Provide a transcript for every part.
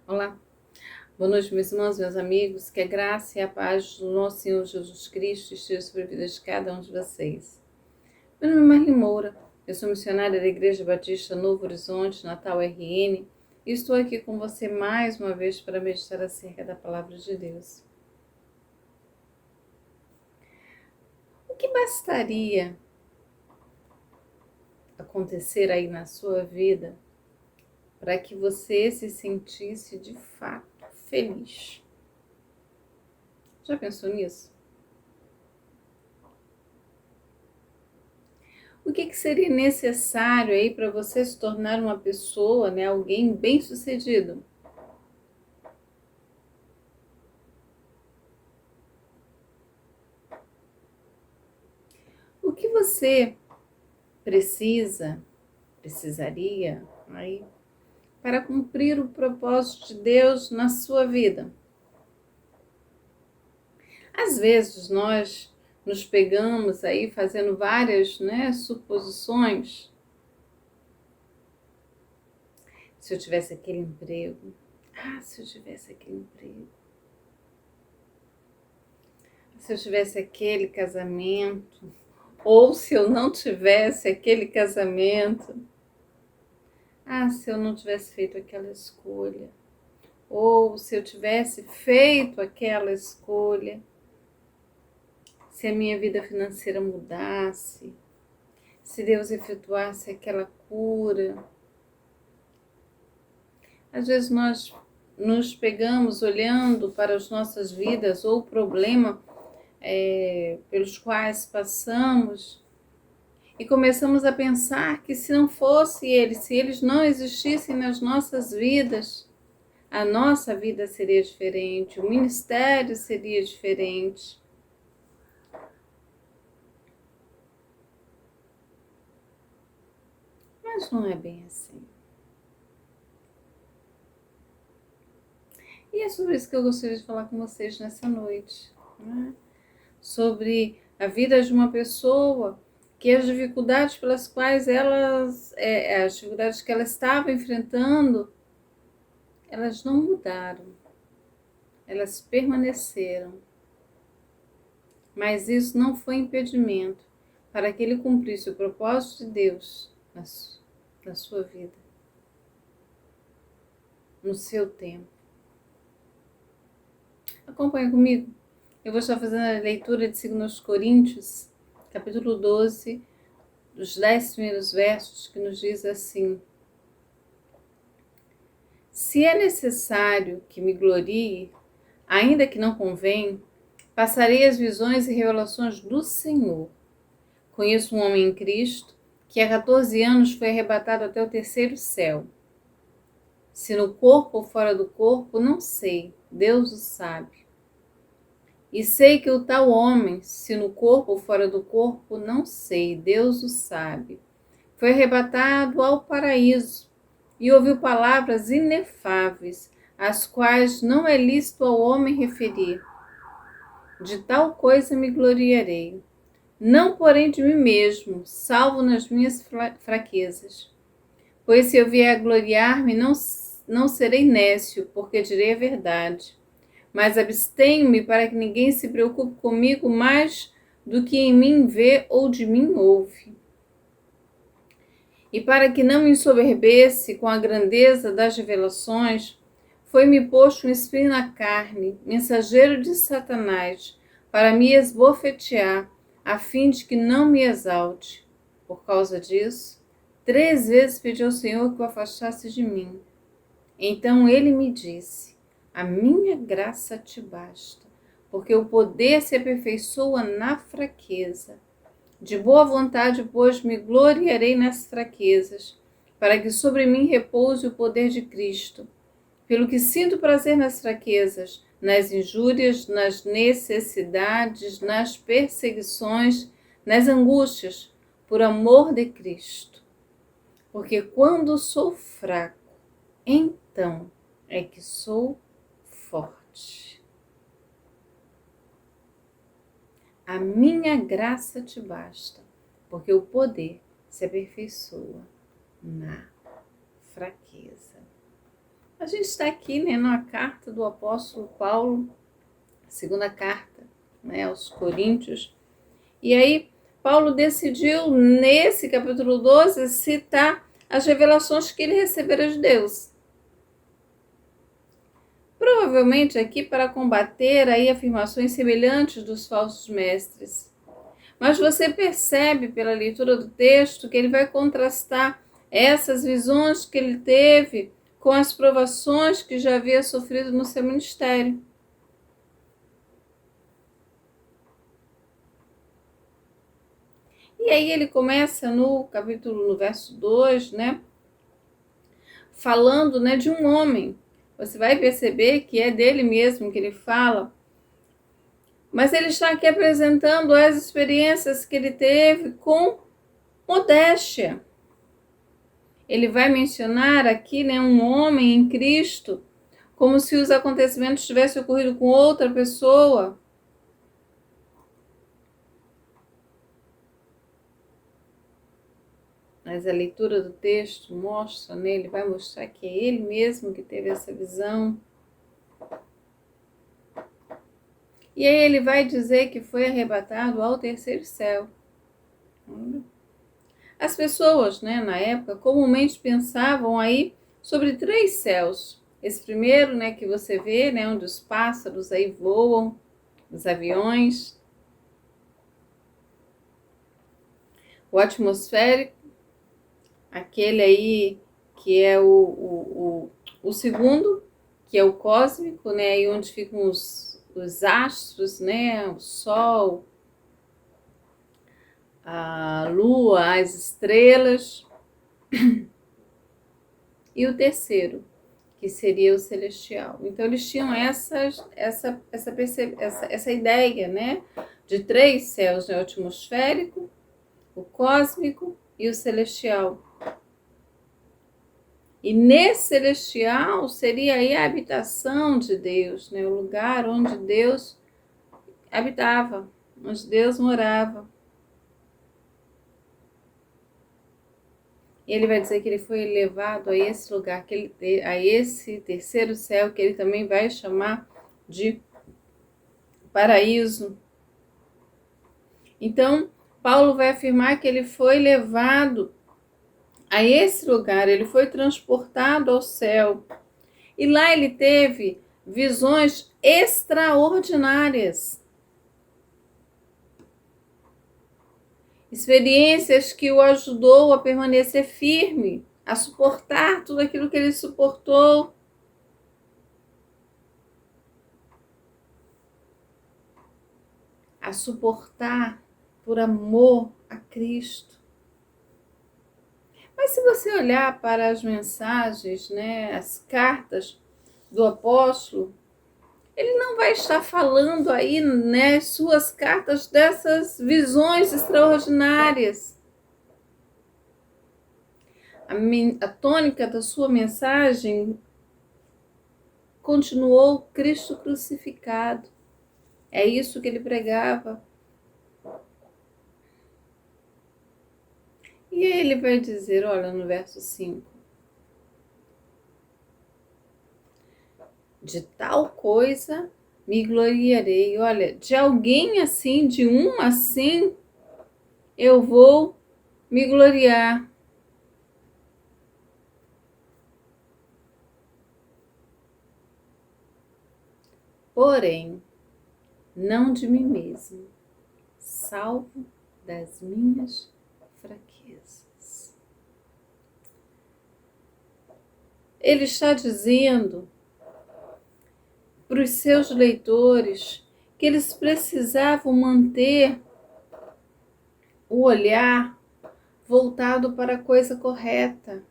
Olá, boa noite, meus irmãos, meus amigos. Que a graça e a paz do nosso Senhor Jesus Cristo esteja sobre a vida de cada um de vocês. Meu nome é Marli Moura, eu sou missionária da Igreja Batista Novo Horizonte, Natal RN, e estou aqui com você mais uma vez para meditar acerca da Palavra de Deus. O que bastaria acontecer aí na sua vida para que você se sentisse de fato feliz? Já pensou nisso? O que seria necessário aí para você se tornar uma pessoa, né, alguém bem-sucedido? O que você precisaria aí para cumprir o propósito de Deus na sua vida? Às vezes nós nos pegamos aí fazendo várias, né, suposições. Se eu tivesse aquele emprego, se eu tivesse aquele emprego, se eu tivesse aquele casamento, ou se eu não tivesse aquele casamento, se eu não tivesse feito aquela escolha, ou se eu tivesse feito aquela escolha, se a minha vida financeira mudasse, se Deus efetuasse aquela cura. Às vezes nós nos pegamos olhando para as nossas vidas ou o problema pelos quais passamos e começamos a pensar que se não fosse eles, se eles não existissem nas nossas vidas, a nossa vida seria diferente, o ministério seria diferente. Mas não é bem assim. E é sobre isso que eu gostaria de falar com vocês nessa noite, né? Sobre a vida de uma pessoa que as dificuldades pelas quais as dificuldades que ela estava enfrentando, elas não mudaram, elas permaneceram. Mas isso não foi impedimento para que ele cumprisse o propósito de Deus na sua vida, no seu tempo. Acompanhe comigo. Eu vou estar fazendo a leitura de 2 Coríntios, capítulo 12, dos 10 primeiros versos, que nos diz assim: se é necessário que me glorie, ainda que não convém, passarei as visões e revelações do Senhor. Conheço um homem em Cristo que há 14 anos foi arrebatado até o terceiro céu. Se no corpo ou fora do corpo, não sei, Deus o sabe. E sei que o tal homem, se no corpo ou fora do corpo, não sei, Deus o sabe, foi arrebatado ao paraíso e ouviu palavras inefáveis, as quais não é lícito ao homem referir. De tal coisa me gloriarei, não porém de mim mesmo, salvo nas minhas fraquezas. Pois se eu vier a gloriar-me, não serei nécio, porque direi a verdade. Mas abstenho-me para que ninguém se preocupe comigo mais do que em mim vê ou de mim ouve. E para que não me ensoberbece com a grandeza das revelações, foi-me posto um espinho na carne, mensageiro de Satanás, para me esbofetear, a fim de que não me exalte. Por causa disso, 3 vezes pedi ao Senhor que o afastasse de mim. Então ele me disse: a minha graça te basta, porque o poder se aperfeiçoa na fraqueza. De boa vontade, pois, me gloriarei nas fraquezas, para que sobre mim repouse o poder de Cristo. Pelo que sinto prazer nas fraquezas, nas injúrias, nas necessidades, nas perseguições, nas angústias, por amor de Cristo. Porque quando sou fraco, então é que sou forte. A minha graça te basta, porque o poder se aperfeiçoa na fraqueza. A gente está aqui, né, na carta do apóstolo Paulo, a segunda carta, né, aos Coríntios. E aí, Paulo decidiu, nesse capítulo 12, citar as revelações que ele recebera de Deus. Provavelmente aqui para combater aí afirmações semelhantes dos falsos mestres. Mas você percebe pela leitura do texto que ele vai contrastar essas visões que ele teve com as provações que já havia sofrido no seu ministério. E aí ele começa no capítulo, no verso 2, né, falando, né, de um homem. Você vai perceber que é dele mesmo que ele fala. Mas ele está aqui apresentando as experiências que ele teve com modéstia. Ele vai mencionar aqui, né, um homem em Cristo, como se os acontecimentos tivessem ocorrido com outra pessoa. Mas a leitura do texto mostra, né, ele vai mostrar que é ele mesmo que teve essa visão. E aí ele vai dizer que foi arrebatado ao terceiro céu. As pessoas, né, na época, comumente pensavam aí sobre 3 céus. Esse primeiro, né, que você vê, né, onde os pássaros aí voam, os aviões. O atmosférico, aquele aí que é o segundo, que é o cósmico, né, aí onde ficam os astros, né, o Sol, a Lua, as estrelas. E o terceiro, que seria o celestial. Então eles tinham essa ideia, né, de 3 céus, né, o atmosférico, o cósmico e o celestial. E nesse celestial seria aí a habitação de Deus, né, o lugar onde Deus habitava, onde Deus morava. E ele vai dizer que ele foi levado a esse lugar, a esse terceiro céu, que ele também vai chamar de paraíso. Então, Paulo vai afirmar que ele foi levado a esse lugar, ele foi transportado ao céu. E lá ele teve visões extraordinárias. Experiências que o ajudou a permanecer firme, a suportar tudo aquilo que ele suportou. A suportar por amor a Cristo. Mas se você olhar para as mensagens, né, as cartas do apóstolo, ele não vai estar falando aí, né, suas cartas dessas visões extraordinárias. A tônica da sua mensagem continuou Cristo crucificado. É isso que ele pregava. E aí ele vai dizer, olha, no verso 5. De tal coisa me gloriarei. Olha, de alguém assim, de um assim, eu vou me gloriar. Porém, não de mim mesmo, salvo das minhas fraquezas. Ele está dizendo para os seus leitores que eles precisavam manter o olhar voltado para a coisa correta.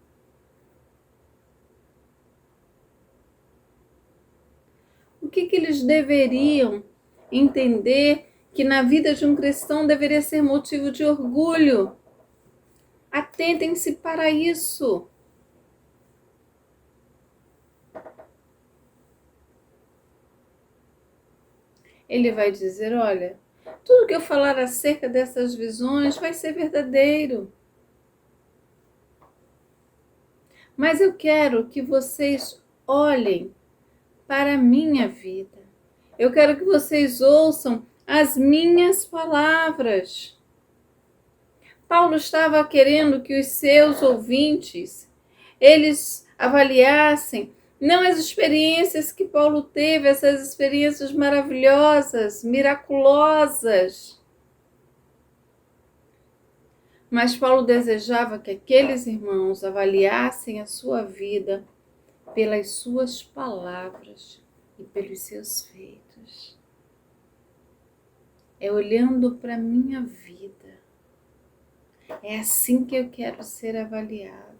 O que eles deveriam entender que na vida de um cristão deveria ser motivo de orgulho? Atentem-se para isso. Ele vai dizer, olha, tudo que eu falar acerca dessas visões vai ser verdadeiro. Mas eu quero que vocês olhem para a minha vida. Eu quero que vocês ouçam as minhas palavras. Paulo estava querendo que os seus ouvintes, eles avaliassem não as experiências que Paulo teve, essas experiências maravilhosas, miraculosas, mas Paulo desejava que aqueles irmãos avaliassem a sua vida pelas suas palavras e pelos seus feitos. É olhando para a minha vida. É assim que eu quero ser avaliado.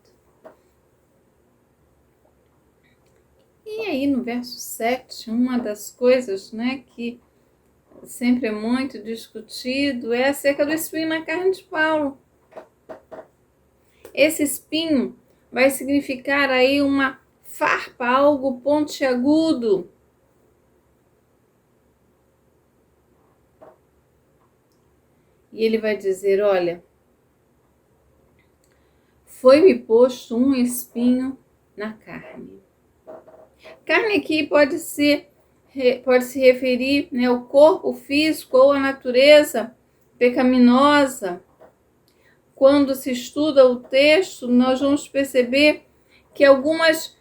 E aí no verso 7, uma das coisas, que sempre é muito discutido é acerca do espinho na carne de Paulo. Esse espinho vai significar aí uma farpa, algo pontiagudo. E ele vai dizer, olha, foi-me posto um espinho na carne. Carne aqui pode se referir ao corpo físico ou à natureza pecaminosa. Quando se estuda o texto, nós vamos perceber que algumas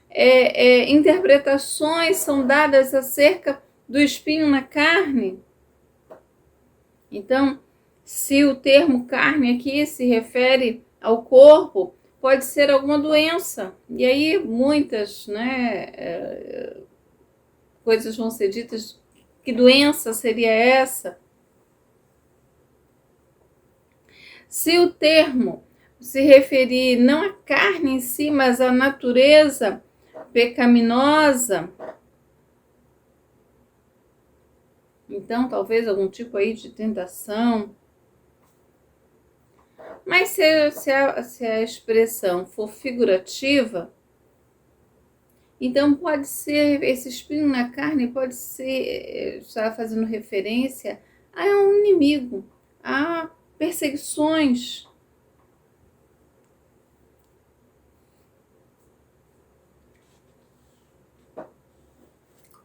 interpretações são dadas acerca do espinho na carne. Então, se o termo carne aqui se refere ao corpo, pode ser alguma doença. E aí muitas coisas vão ser ditas. Que doença seria essa? Se o termo se referir não à carne em si, mas à natureza pecaminosa, então talvez algum tipo aí de tentação. Mas se a expressão for figurativa, então pode ser, esse espinho na carne pode ser, está fazendo referência a um inimigo, a perseguições.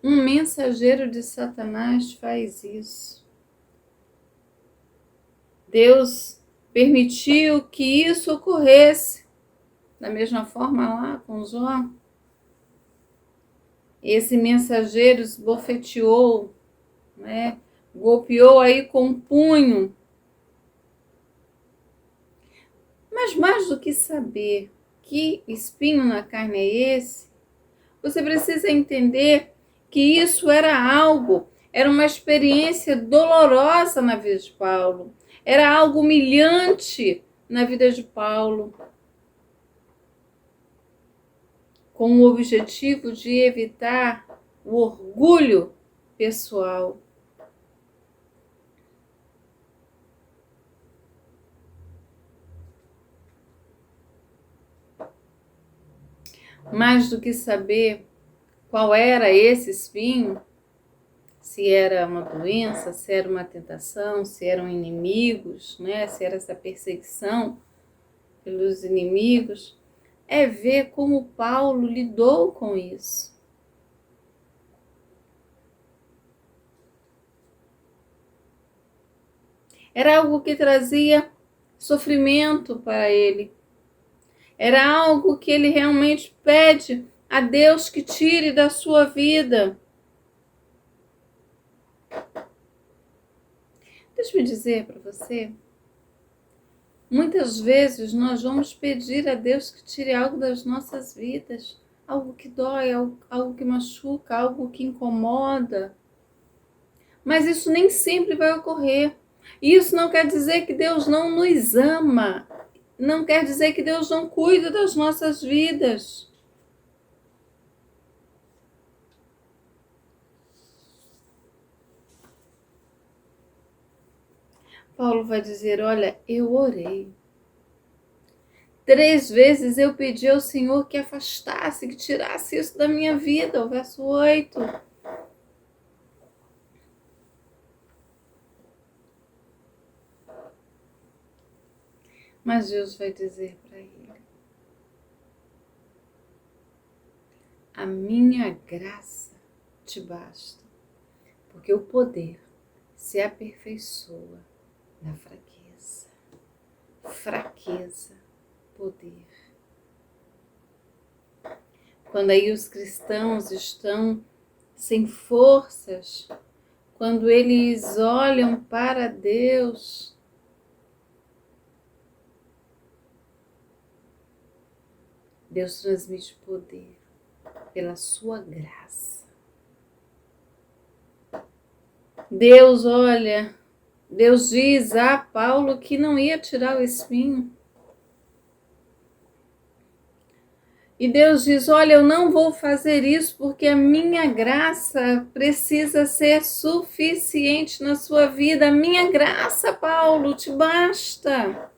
Um mensageiro de Satanás faz isso. Deus permitiu que isso ocorresse. Da mesma forma lá com Jó. Esse mensageiro esbofeteou, golpeou aí com um punho. Mas mais do que saber que espinho na carne é esse, você precisa entender que isso era uma experiência dolorosa na vida de Paulo, era algo humilhante na vida de Paulo, com o objetivo de evitar o orgulho pessoal. Mais do que saber qual era esse espinho, se era uma doença, se era uma tentação, se eram inimigos, se era essa perseguição pelos inimigos, é ver como Paulo lidou com isso. Era algo que trazia sofrimento para ele. Era algo que ele realmente pede a Deus que tire da sua vida. Deixa-me dizer para você, muitas vezes nós vamos pedir a Deus que tire algo das nossas vidas, algo que dói, algo que machuca, algo que incomoda. Mas isso nem sempre vai ocorrer. E isso não quer dizer que Deus não nos ama, não quer dizer que Deus não cuida das nossas vidas. Paulo vai dizer, olha, eu orei. 3 vezes eu pedi ao Senhor que afastasse, que tirasse isso da minha vida, o verso 8. Mas Deus vai dizer para ele, a minha graça te basta, porque o poder se aperfeiçoa na fraqueza. Fraqueza, poder. Quando aí os cristãos estão sem forças, quando eles olham para Deus, Deus transmite poder pela sua graça. Deus olha, Deus diz a Paulo que não ia tirar o espinho. E Deus diz, olha, eu não vou fazer isso porque a minha graça precisa ser suficiente na sua vida. A minha graça, Paulo, te basta.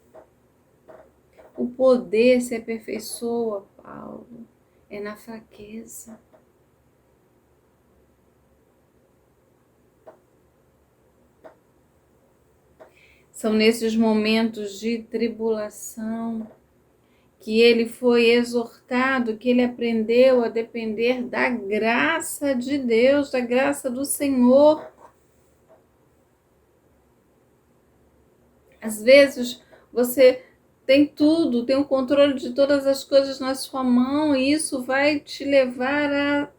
O poder se aperfeiçoa, Paulo, é na fraqueza. São nesses momentos de tribulação que ele foi exortado, que ele aprendeu a depender da graça de Deus, da graça do Senhor. Às vezes você tem tudo, tem o controle de todas as coisas na sua mão e isso vai te levar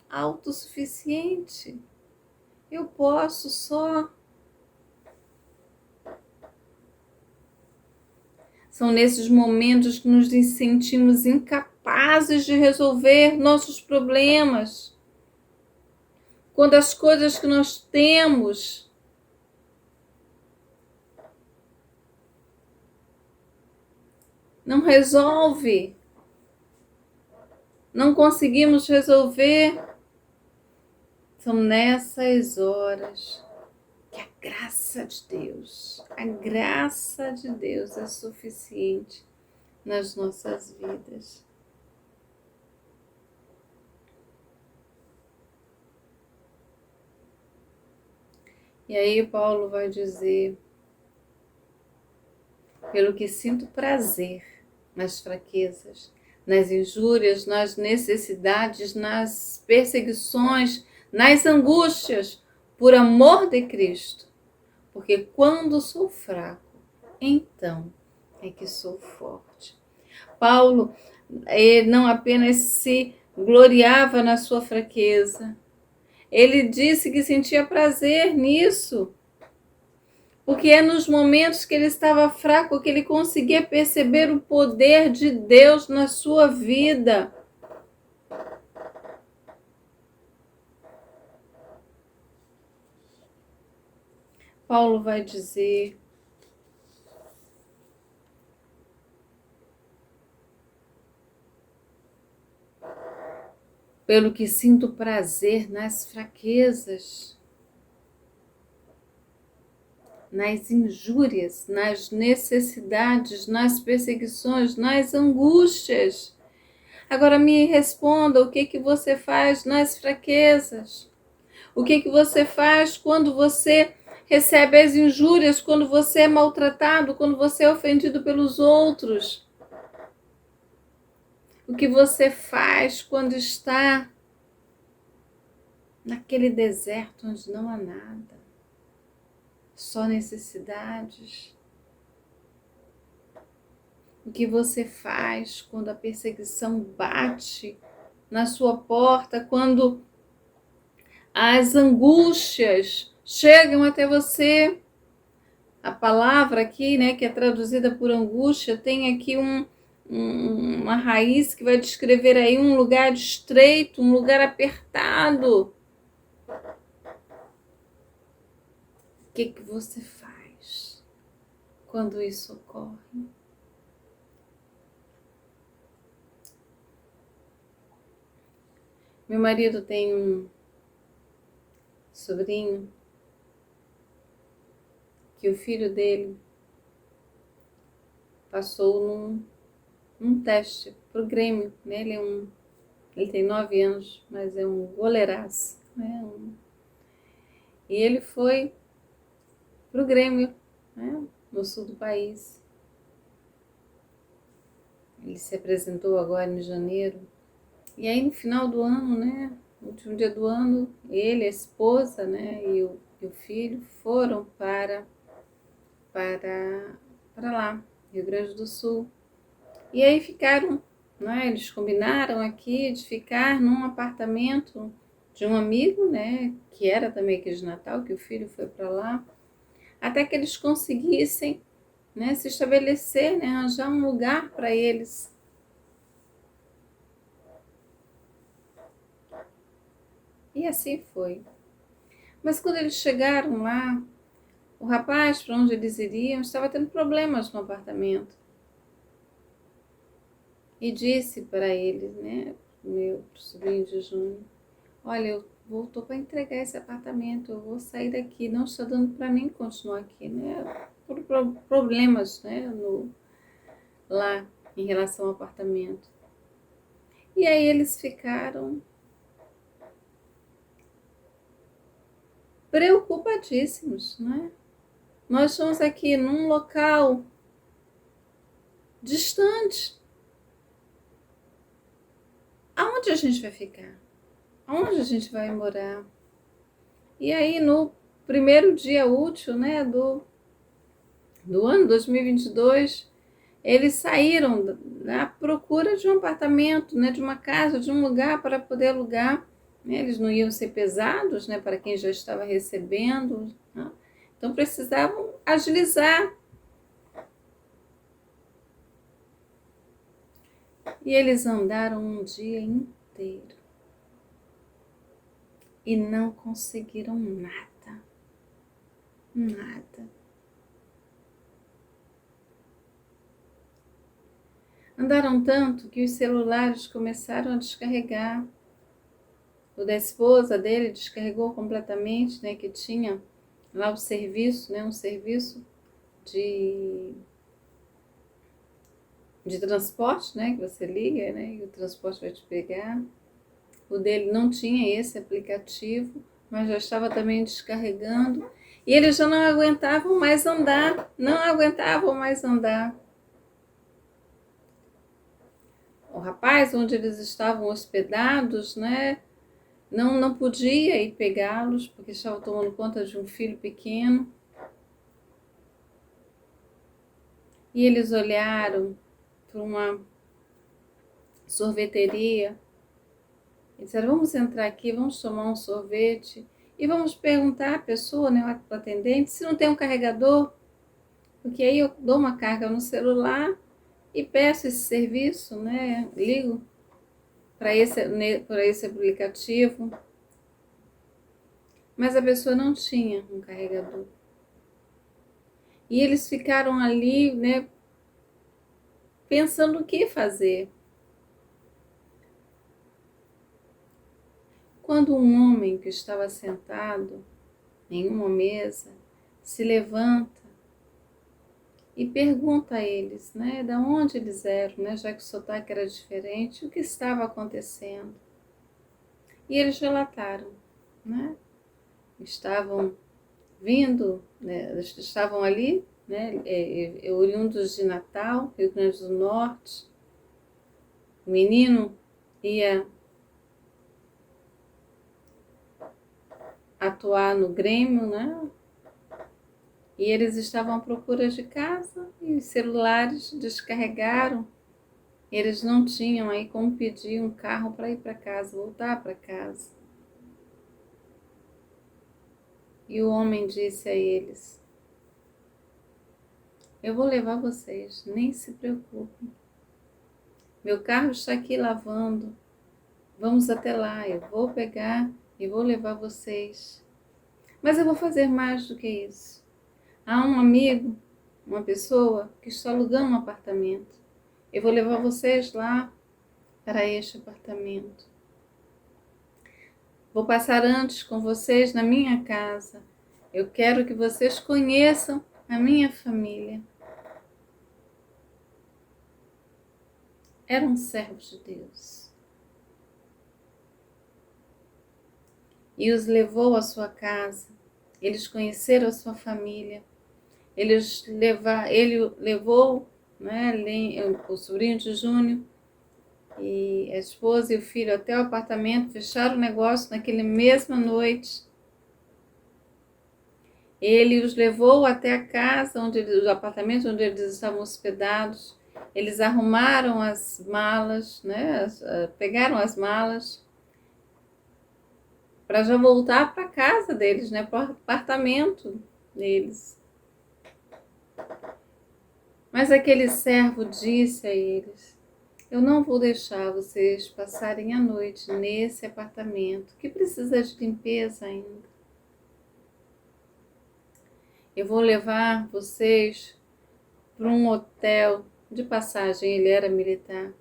a autossuficiente. Eu posso só. São nesses momentos que nos sentimos incapazes de resolver nossos problemas. Quando as coisas que nós temos não resolve, não conseguimos resolver, são nessas horas que a graça de Deus é suficiente nas nossas vidas. E aí Paulo vai dizer, pelo que sinto prazer nas fraquezas, nas injúrias, nas necessidades, nas perseguições, nas angústias, por amor de Cristo. Porque quando sou fraco, então é que sou forte. Paulo não apenas se gloriava na sua fraqueza, ele disse que sentia prazer nisso, porque é nos momentos que ele estava fraco que ele conseguia perceber o poder de Deus na sua vida. Paulo vai dizer: pelo que sinto prazer nas fraquezas, nas injúrias, nas necessidades, nas perseguições, nas angústias. Agora me responda, o que você faz nas fraquezas? O que você faz quando você recebe as injúrias, quando você é maltratado, quando você é ofendido pelos outros? O que você faz quando está naquele deserto onde não há nada? Só necessidades. O que você faz quando a perseguição bate na sua porta, quando as angústias chegam até você? A palavra aqui, né, que é traduzida por angústia, tem aqui uma raiz que vai descrever aí um lugar estreito, um lugar apertado. O que você faz quando isso ocorre? Meu marido tem um sobrinho que o filho dele passou num teste pro Grêmio, né? Ele tem 9 anos, mas é um goleiraço, né? E ele foi pro Grêmio, né? No sul do país. Ele se apresentou agora em janeiro E aí no final do ano, né, no último dia do ano, ele, a esposa, né, e o filho foram para lá, Rio Grande do Sul. E aí ficaram, né, eles combinaram aqui de ficar num apartamento de um amigo, né, que era também aqui de Natal, que o filho foi para lá, até que eles conseguissem, né, se estabelecer, né, arranjar um lugar para eles. E assim foi. Mas quando eles chegaram lá, o rapaz para onde eles iriam estava tendo problemas no apartamento. E disse para eles, né, meu sobrinho de Júnior, olha, eu voltou para entregar esse apartamento, eu vou sair daqui, não está dando para mim continuar aqui, né, por problemas, né, lá em relação ao apartamento. E aí eles ficaram preocupadíssimos, né? Nós estamos aqui num local distante. Aonde a gente vai ficar? Aonde a gente vai morar? E aí no primeiro dia útil, né, do ano 2022, eles saíram à procura de um apartamento, né, de uma casa, de um lugar para poder alugar. Né? Eles não iam ser pesados, né, para quem já estava recebendo. Né? Então precisavam agilizar. E eles andaram um dia inteiro e não conseguiram nada. Nada. Andaram tanto que os celulares começaram a descarregar. O da esposa dele descarregou completamente, né, que tinha lá o serviço, né, um serviço de transporte, né, que você liga, né, e o transporte vai te pegar. O dele não tinha esse aplicativo, mas já estava também descarregando. E eles já não aguentavam mais andar, não aguentavam mais andar. O rapaz onde eles estavam hospedados, né, não podia ir pegá-los, porque estava tomando conta de um filho pequeno. E eles olharam para uma sorveteria e disseram, vamos entrar aqui, vamos tomar um sorvete e vamos perguntar à pessoa, né, o atendente, se não tem um carregador, porque aí eu dou uma carga no celular e peço esse serviço, né, ligo para esse aplicativo. Mas a pessoa não tinha um carregador. E eles ficaram ali, né, pensando o que fazer. Quando um homem que estava sentado em uma mesa se levanta e pergunta a eles, né, de onde eles eram, né, já que o sotaque era diferente, o que estava acontecendo. E eles relataram, né, estavam vindo, né, estavam ali, né, oriundos de Natal, Rio Grande do Norte. O menino ia atuar no Grêmio, né? E eles estavam à procura de casa e os celulares descarregaram. Eles não tinham aí como pedir um carro para ir para casa, voltar para casa. E o homem disse a eles, eu vou levar vocês, nem se preocupem. Meu carro está aqui lavando. Vamos até lá, eu vou pegar e vou levar vocês. Mas eu vou fazer mais do que isso. Há um amigo, uma pessoa que está alugando um apartamento. Eu vou levar vocês lá para este apartamento. Vou passar antes com vocês na minha casa. Eu quero que vocês conheçam a minha família. Eram servos de Deus. E os levou à sua casa. Eles conheceram a sua família. Ele levou, né, o sobrinho de Júnior E a esposa e o filho até o apartamento, fecharam o negócio naquela mesma noite. Ele os levou até a casa, o apartamento onde eles estavam hospedados. Eles arrumaram as malas, né? Pegaram as malas para já voltar para a casa deles, né? Para o apartamento deles. Mas aquele servo disse a eles: eu não vou deixar vocês passarem a noite nesse apartamento, que precisa de limpeza ainda. Eu vou levar vocês para um hotel de passagem, ele era militar,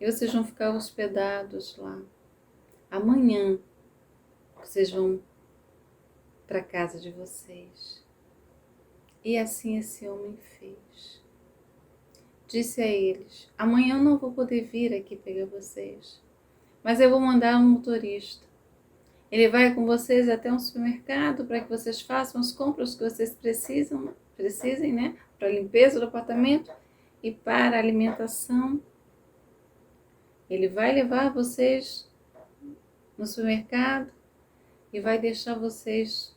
e vocês vão ficar hospedados lá. Amanhã vocês vão para a casa de vocês. E assim esse homem fez. Disse a eles: amanhã eu não vou poder vir aqui pegar vocês, mas eu vou mandar um motorista. Ele vai com vocês até um supermercado para que vocês façam as compras que vocês precisem, né? Para a limpeza do apartamento e para a alimentação. Ele vai levar vocês no supermercado e vai deixar vocês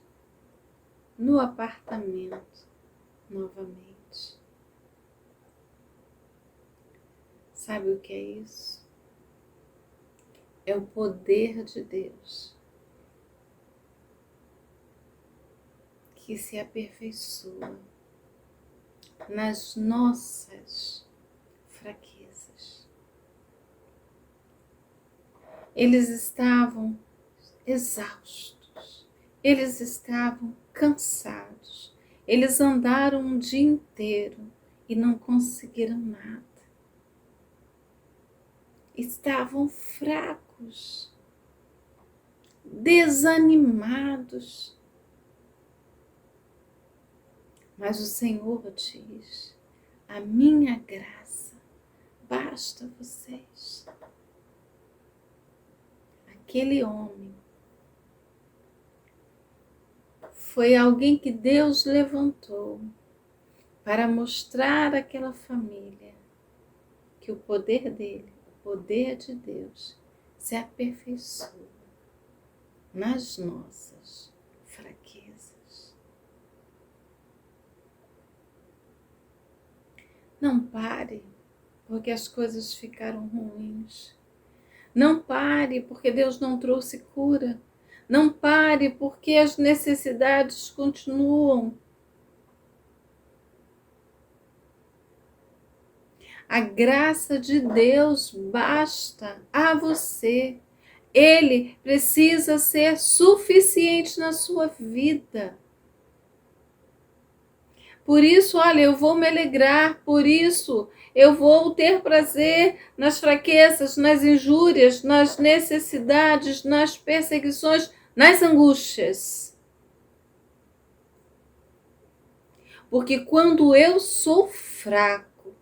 no apartamento novamente. Sabe o que é isso? É o poder de Deus que se aperfeiçoa nas nossas fraquezas. Eles estavam exaustos, eles estavam cansados, eles andaram um dia inteiro e não conseguiram nada. Estavam fracos, desanimados. Mas o Senhor diz: a minha graça basta a vocês. Aquele homem foi alguém que Deus levantou para mostrar àquela família que o poder dele, o poder de Deus, se aperfeiçoa nas nossas fraquezas. Não pare porque as coisas ficaram ruins. Não pare porque Deus não trouxe cura. Não pare porque as necessidades continuam. A graça de Deus basta a você. Ele precisa ser suficiente na sua vida. Por isso, olha, eu vou me alegrar, por isso eu vou ter prazer nas fraquezas, nas injúrias, nas necessidades, nas perseguições, nas angústias. Porque quando eu sou fraco,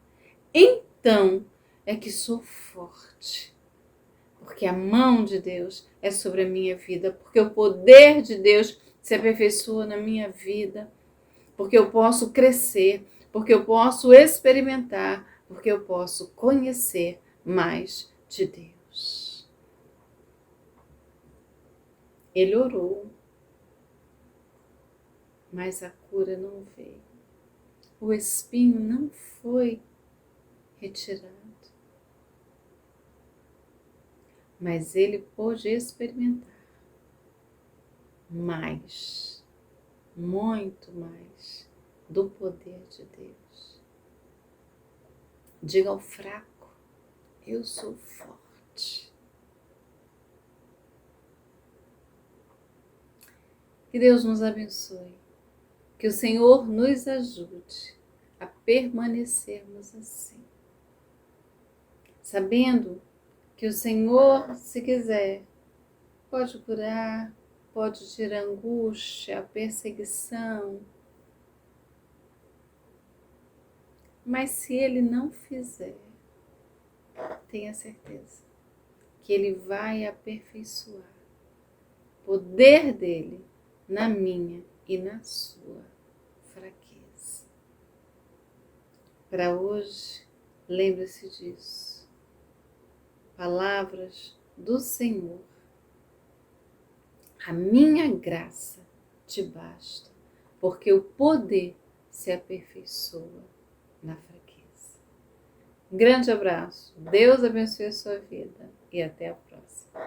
então é que sou forte. Porque a mão de Deus é sobre a minha vida, porque o poder de Deus se aperfeiçoa na minha vida. Porque eu posso crescer, porque eu posso experimentar, porque eu posso conhecer mais de Deus. Ele orou, mas a cura não veio. O espinho não foi retirado. Mas ele pôde experimentar mais, muito mais do poder de Deus. Diga ao fraco: eu sou forte. Que Deus nos abençoe. Que o Senhor nos ajude a permanecermos assim. Sabendo que o Senhor, se quiser, pode curar, pode tirar a angústia, a perseguição. Mas se Ele não fizer, tenha certeza que Ele vai aperfeiçoar o poder dEle na minha e na sua fraqueza. Para hoje, lembre-se disso. Palavras do Senhor. A minha graça te basta, porque o poder se aperfeiçoa na fraqueza. Um grande abraço, Deus abençoe a sua vida e até a próxima.